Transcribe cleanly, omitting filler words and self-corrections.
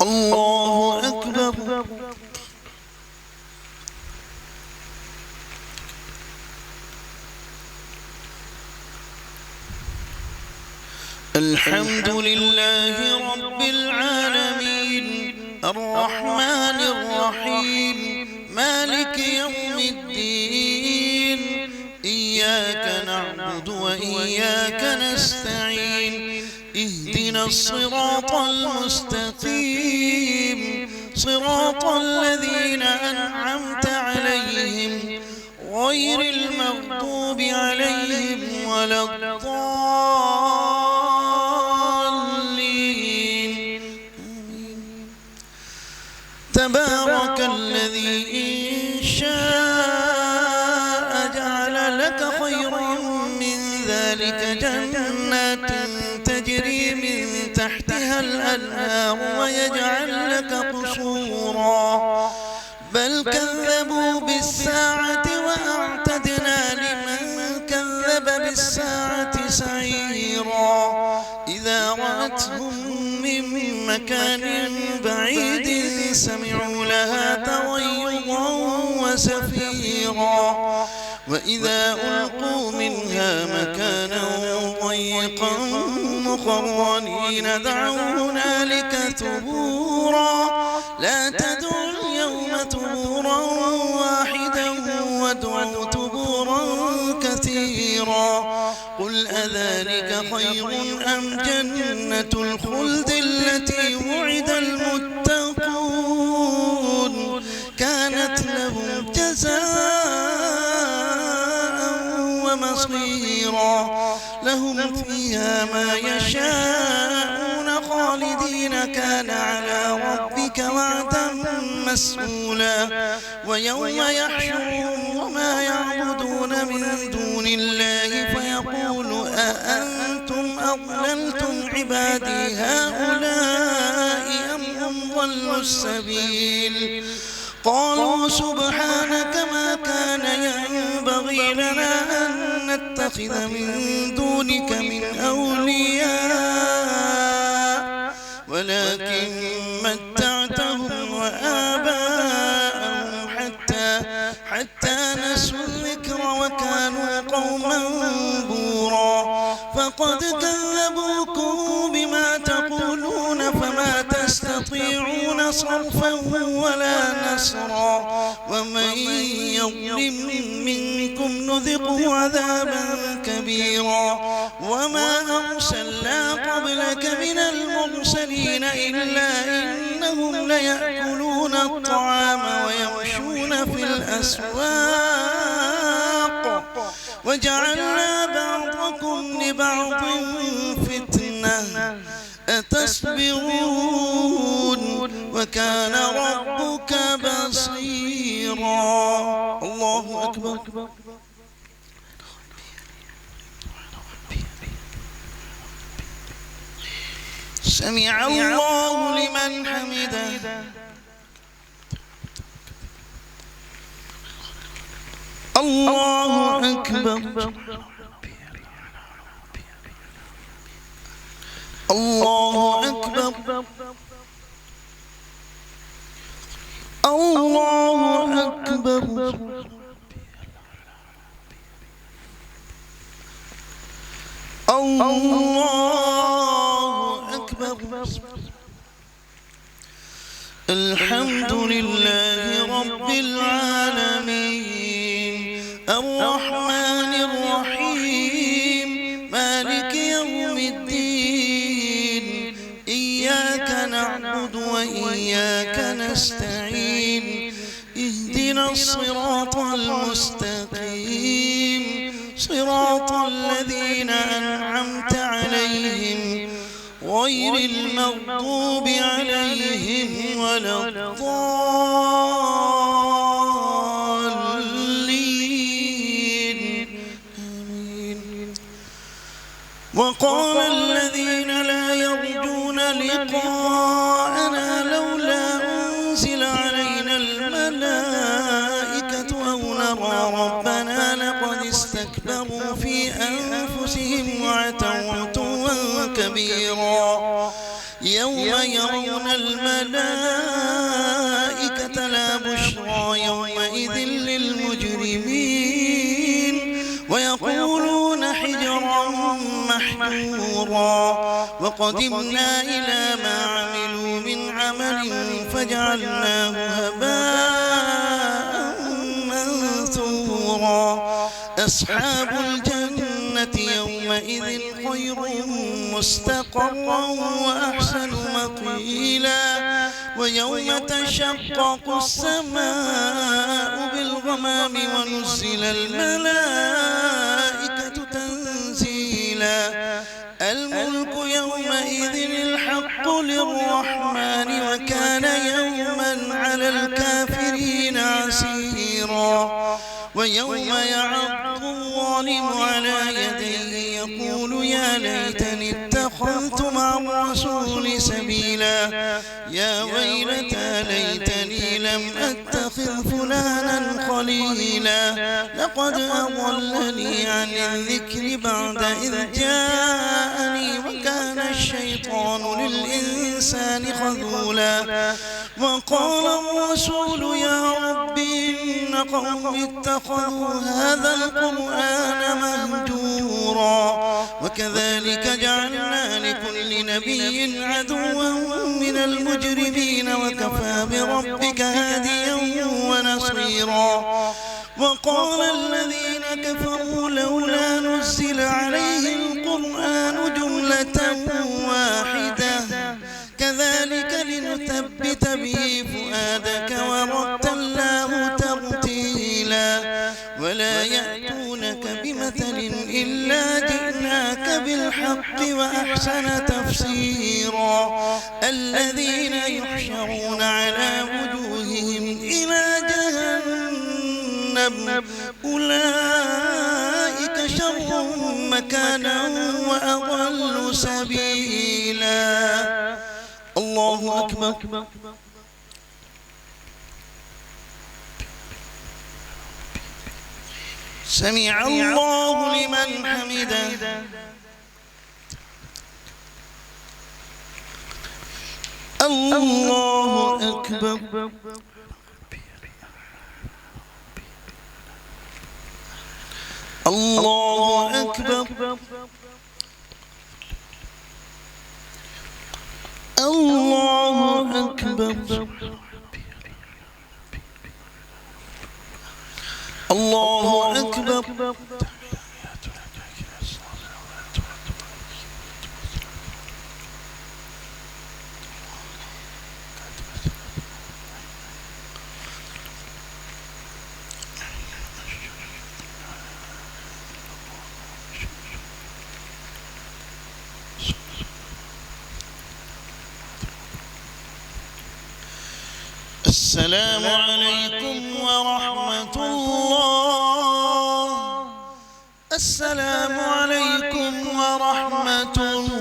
الله أكبر. الحمد لله رب العالمين الرحمن الرحيم مالك يوم الدين إياك نعبد وإياك نستعين اهدنا الصراط المستقيم صراط الذين أنعمت عليهم غير المغضوب عليهم ولا الضالين. تبارك الذي إن شاء جعل لك خيرا من ذلك جنات تجري من تحتها الأنهار ويجعل لك قصورا بل كذبوا بالساعة وأعتدنا لمن كذب بالساعة سعيرا إذا رأتهم من مكان بعيد سمعوا لها تغيظا وزفيرا وإذا ألقوا منها مكانا ضيقا مقرنين دعوا هنالك ثبورا لا تدعوا اليوم ثبورا واحدا وادعوا ثبورا كثيرا قل أذلك خير أم جنة الخلد التي وعد المتقون كانت لهم جزاء ومصيرا لهم فيها ما يشاءون خالدين كان على ربك وعدا مسئولا ويوم يحشرهم وما يعبدون من دون الله فيقول أأنتم أضللتم عبادي هؤلاء أم هم ضلوا السبيل قالوا سبحانك ما كان ينبغي لنا أن نتخذ من دونك من أولياء ولكن متعتهم وآباءهم حتى نسوا الذكر وكانوا قوما بورا فقد كذبوكم بما تقولون فما تستطيعون صرفا ولا نصرا ومن يظلم منكم نذقه عذابا كبيرا وما أرسلنا قبلك من المرسلين إلا إنهم ليأكلون الطعام ويمشون في الأسواق وجعلنا بعضكم لبعض فتنة أتصبرون وكان ربك بصيرا. الله أكبر. سمع الله لمن حمده. الله أكبر. الله أكبر. الله أكبر. الله أكبر. الحمد لله رب العالمين الرحمن الرحيم مالك يوم الدين إياك نعبد وإياك نستعين اهدنا الصراط المستقيم صراط الذين أنعمت عليهم غير المغضوب عليهم ولا الضالين. آمين. وقال الذين لا يرجون لقاءنا لولا أنزل علينا الملائكة أو نرى ربنا لقد استكبروا في أنفسهم وعتوا عتوا كبيرا يوم يرون الملائكة لا بشرى يومئذ للمجرمين ويقولون حجرا محجورا وقدمنا إلى ما عملوا من عمل فجعلناه هباء منثورا أصحاب الجنة يومئذ خير مستقرا وأحسن مقيلا ويوم تشقق السماء بالغمام ونزل الملائكة تنزيلا الملك يومئذ الحق للرحمن وكان يوما على الكافرين عسيرا ويوم يعض الظالم على يديه يقول يا ليتني اتخذت مع الرسول سبيلا يا ويلتى ليتني لم أتخذ فلانا خليلا لقد أضلني عن الذكر بعد إذ جاءني وكان الشيطان للإنسان خذولا وقال الرسول يا رب إن قوم اتخذوا هذا القرآن مهجورا وكذلك جعلنا لكل نبي عدوا من المجرمين وكفى بربك هاديا ونصيرا وقال الذين كفروا لولا نزل عليه القرآن جملة واحدة كذلك لنثبت به فؤادك ورتلناه ترتيلا ولا يأتونك بمثل إلا جئناك بالحق وأحسن تفسيرا الذين يحشرون على وجوههم إلى جهنم أولئك شر مكانا وأضل سبيلا الله أكبر سمع الله لمن حمده الله أكبر الله أكبر الله أكبر الله أكبر السلام عليكم ورحمة الله السلام عليكم ورحمة الله